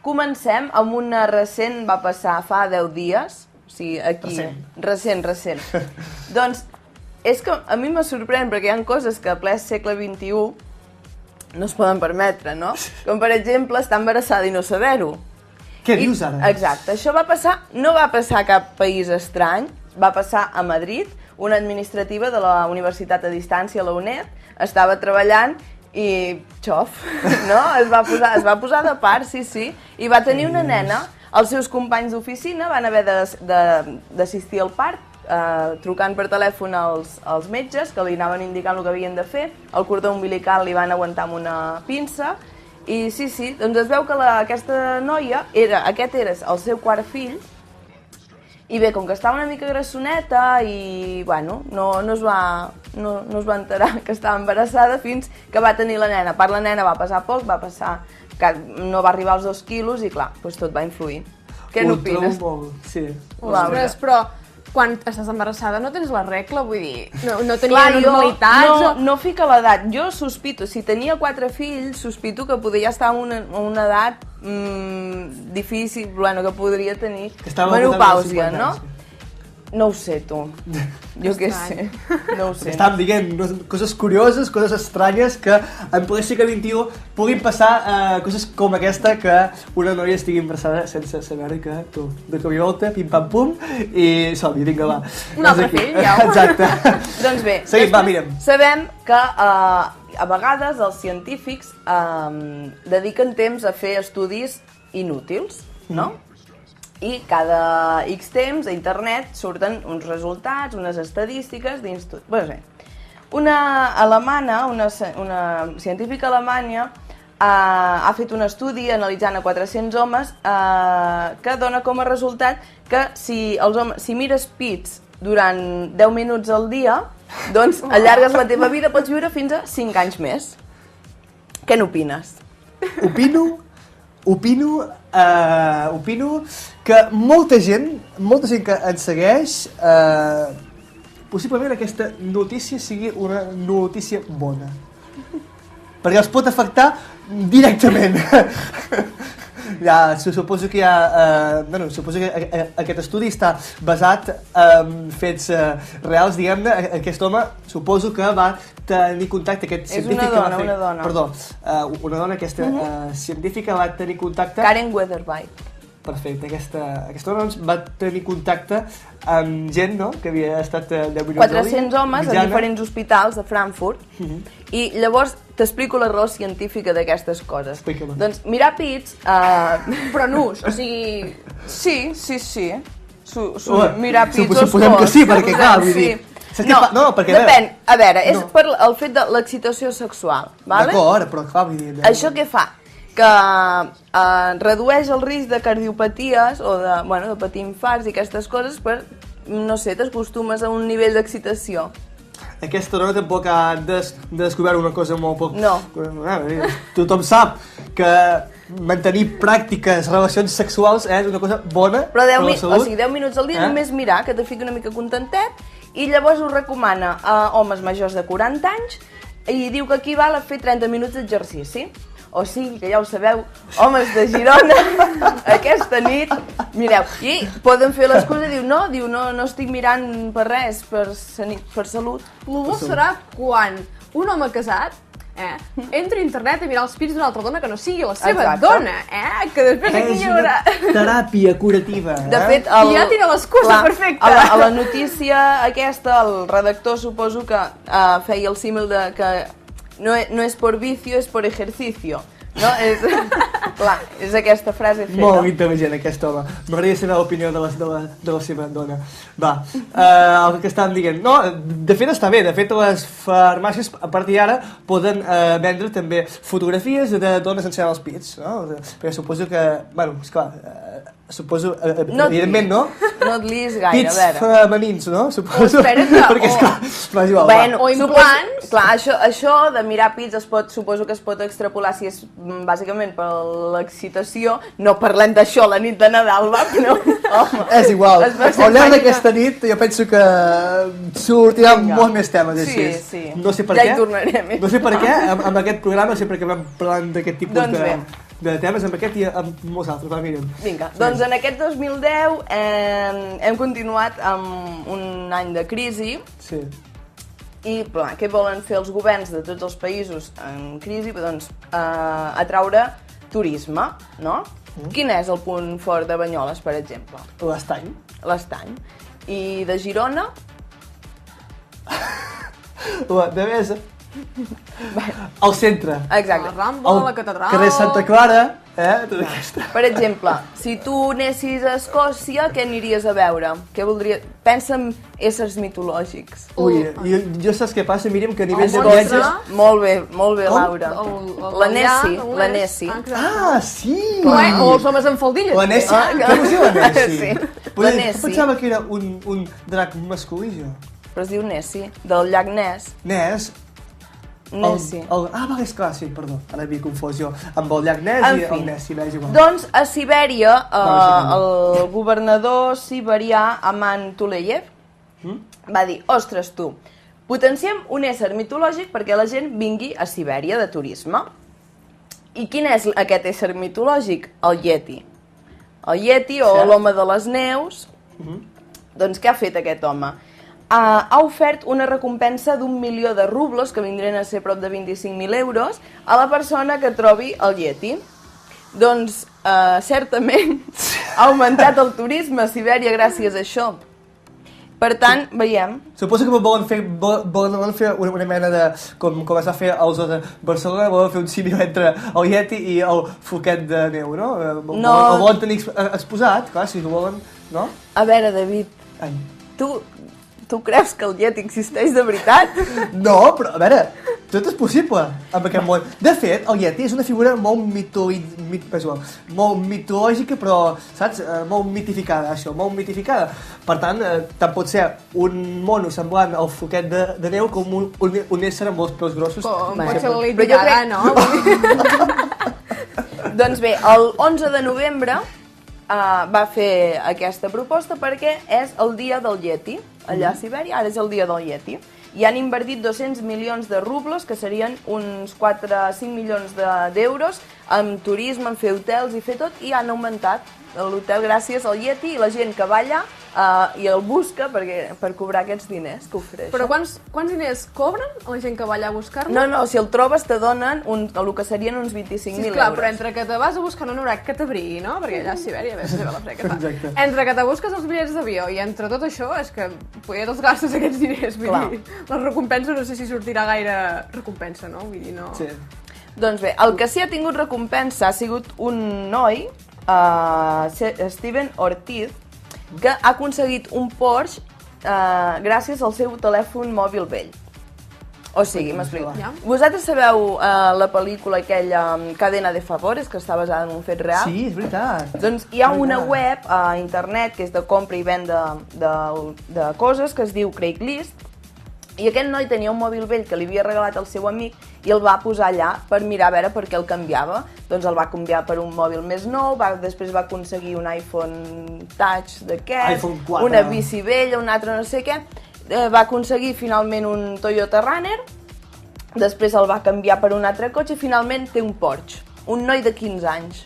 comencem amb una recent, va passar fa 10 dies, o sigui, aquí... Recent. Doncs, és que a mi me sorprèn, perquè hi ha coses que a ple segle XXI no es poden permetre, no? Com, per exemple, estar embarassada i no saber-ho. Què dius ara? Exacte, això va passar, no va passar a cap país estrany, va passar a Madrid, una administrativa de la Universitat a Distància, la UNED, estava treballant i xof, no? Es va posar de part, sí, i va tenir una nena. Els seus companys d'oficina van haver d'assistir al part, trucant per telèfon als metges, que li anaven indicant el que havien de fer, el cordó umbilical li van aguantar amb una pinça, i sí, doncs es veu que aquesta noia, aquest era el seu quart fill, i bé, com que estava una mica grassoneta i, bueno, no es va enterar que estava embarassada fins que va tenir la nena. A part, la nena va pesar poc, no va arribar als 2 quilos i, clar, doncs tot va influir. Què n'opines? Sí. Ostres, però quan estàs embarassada no tens la regla, vull dir, no tenia normalitats... No fica l'edat. Jo sospito, si tenia 4 fills, sospito que podria estar en una edat difícil, bueno, que podria tenir menopàusia, no? No ho sé, tu. Jo què sé. No ho sé. Estàvem dient coses curioses, coses estranyes, que en ple segle XXI puguin passar coses com aquesta, que una noia estigui embarassada sense saber que tu, de cop i volta, pim-pam-pum, i som-hi, vinga, va. Un altre fill, ja. Exacte. Doncs bé, seguim, va, mirem. Sabem que a vegades els científics dediquen temps a fer estudis inútils, no? I cada X temps a internet surten uns resultats, unes estadístiques d'instituts. Bé, una alemana, una científica alemanya, ha fet un estudi analitzant a 400 homes que dona com a resultat que si mires pits durant 10 minuts al dia, doncs allargues la teva vida, pots viure fins a 5 anys més. Què n'opines? Opino que molta gent que ens segueix, possiblement aquesta notícia sigui una notícia bona. Perquè els pot afectar directament. Ja, suposo que aquest estudi està basat en fets reals, diguem-ne. Aquest home, suposo que va tenir contacte, aquest científic que va fer... una dona. Perdó, una dona, aquesta científica va tenir contacte... Karen Weatherbite. Perfecte, aquesta dona va tenir contacte amb gent, no?, que havia estat 10 minuts al dia. 400 homes a diferents hospitals de Frankfurt. I llavors t'explico la raó científica d'aquestes coses. Explica-me. Doncs mirar pits... Però nus, o sigui... Sí. Mirar pits oscurs. Suposem que sí, perquè clar, vull dir... No, depèn. A veure, és per el fet de l'excitació sexual, vale? D'acord, però clar, vull dir... Això què fa? Que redueix el risc de cardiopaties o de patir infarts i aquestes coses per, no sé, t'acostumes a un nivell d'excitació. Aquesta dona tampoc ha descobert una cosa molt poc... No. Tothom sap que mantenir pràctiques, relacions sexuals és una cosa bona per la salut. O sigui, 10 minuts al dia només mirar, que te fiqui una mica contentet, i llavors ho recomana a homes majors de 40 anys i diu que equival a fer 30 minuts d'exercici. O sigui, que ja ho sabeu, homes de Girona, aquesta nit, mireu, i poden fer l'excusa i diu, no estic mirant per res, per salut. L'humor serà quan un home casat entra a internet a mirar els pits d'una altra dona que no sigui la seva dona, que després aquí hi haurà... És una teràpia curativa. De fet, ja tira l'excusa perfecta. A la notícia aquesta, el redactor suposo que feia el símil de que no es por vicio, es por ejercicio. No? És aquesta frase feta. Molt intel·ligent aquest home. M'agradaria saber l'opinió de la seva dona. Va, el que estàvem dient. No, de fet està bé. De fet, les farmàcies a partir d'ara poden vendre també fotografies de dones ensenyant els pits, no? Perquè suposo que... Bueno, esclar... Suposo, evidentment, no? No et liis gaire, a veure. Pits femenins, no? Suposo. Perquè, esclar, o implants. Clar, això de mirar pits suposo que es pot extrapolar si és bàsicament per l'excitació. No parlem d'això la nit de Nadal, va? No, és igual. Al llarg d'aquesta nit jo penso que sortiran molts més temes així. Sí. No sé per què. Ja hi tornarem. No sé per què, amb aquest programa sempre que vam parlant d'aquest tipus de temes amb aquest i amb molts altres, va, Míriam. Vinga, doncs en aquest 2010 hem continuat amb un any de crisi. Sí. I què volen fer els governs de tots els països en crisi? Doncs atraure turisme, no? Quin és el punt fort de Banyoles, per exemple? L'estany. L'estany. I de Girona? La Devesa. Al centre. Exacte. La Rambla, la Catedral... Carrer Santa Clara, tota aquesta. Per exemple, si tu anessis a Escòcia, què aniries a veure? Què voldria... Pensa en éssers mitològics. Ui, jo saps què passa, Míriam, que a nivell de monstre. viatges... Molt bé, Com? Laura. La Nessi. Ah, sí! O els homes amb faldilles. La Nessi? Com es diu la Nessi? Sí, Però la jo Nessi. pensava que era un drac masculí, jo. Però es diu Nessi, del llac Ness. Ness? Nessi. Va, esclar, sí, perdó. Ara havia confós jo amb el llac Ness En i fi. el Nessi, és igual. Doncs a Sibèria, sí, el governador siberià Aman Tuleyev va dir, ostres tu, potenciem un ésser mitològic perquè la gent vingui a Sibèria de turisme. I quin és aquest ésser mitològic? El Yeti. El Yeti o l'home de les neus. Doncs què ha fet aquest home? Ha ofert una recompensa d'1 milió de rubles, que vindrien a ser prop de 25.000 euros, a la persona que trobi el Yeti. Doncs, certament, ha augmentat el turisme a Sibèria gràcies a això. Per tant, veiem... Suposo que volen fer una mena de... Com es va fer al zoo de Barcelona, volen fer un símil entre el Yeti i el foquet de neu, no? No. El volen tenir exposat, clar, si ho volen, no? A veure, David, Ai. tu creus que el Yeti existeix de veritat? No, però, a veure, tot és possible amb aquest món. De fet, el Yeti és una figura molt mitològica, però, saps, molt mitificada, això, molt mitificada. Per tant, tant pot ser un mono semblant al foquet de neu com un ésser amb els pèls grossos. Com pot Bé. ser la Lady Però jo Gaga, crec- no? Doncs bé, el 11 de novembre va fer aquesta proposta perquè és el dia del Yeti, allà a Sibèria, ara és el dia del Yeti. I han invertit 200 milions de rubles, que serien uns 4-5 milions d'euros, en turisme, en fer hotels i fer tot, i han augmentat l'hotel gràcies al Yeti i la gent que va allà i el busca per cobrar aquests diners que ofereix. Però quants diners cobren a la gent que va allà a buscar-lo? No, si el trobes te donen el que serien uns 25.000 Sí, clar, euros. però entre que te vas a buscar un horac que t'abrigui, no? Perquè allà a Sibèria, ves a saber la fred que fa. Exacte. Entre que te busques els bitllets d'avió i entre tot això és que poder te'ls gastes aquests diners. Vull Clar. dir, la recompensa no sé si sortirà gaire recompensa, no? Vull dir, no... Sí. Doncs bé, el que sí ha tingut recompensa ha sigut un noi, Steven Ortiz, que ha aconseguit un Porsche gràcies al seu telèfon mòbil vell. O sigui, m'explico. Ja. Vosaltres sabeu la pel·lícula aquella Cadena de Favores, que està basada en un fet real? Sí, és veritat. Doncs hi ha una web a internet que és de compra i venda de coses que es diu Craigslist, i aquest noi tenia un mòbil vell que li havia regalat el seu amic i el va posar allà per mirar a veure per què el canviava. Doncs el va canviar per un mòbil més nou, després va aconseguir un iPhone Touch d'aquest, iPhone 4. una bici vella, un altre no sé què, va aconseguir finalment un Toyota Runner, després el va canviar per un altre cotxe i finalment té un Porsche, un noi de 15 anys.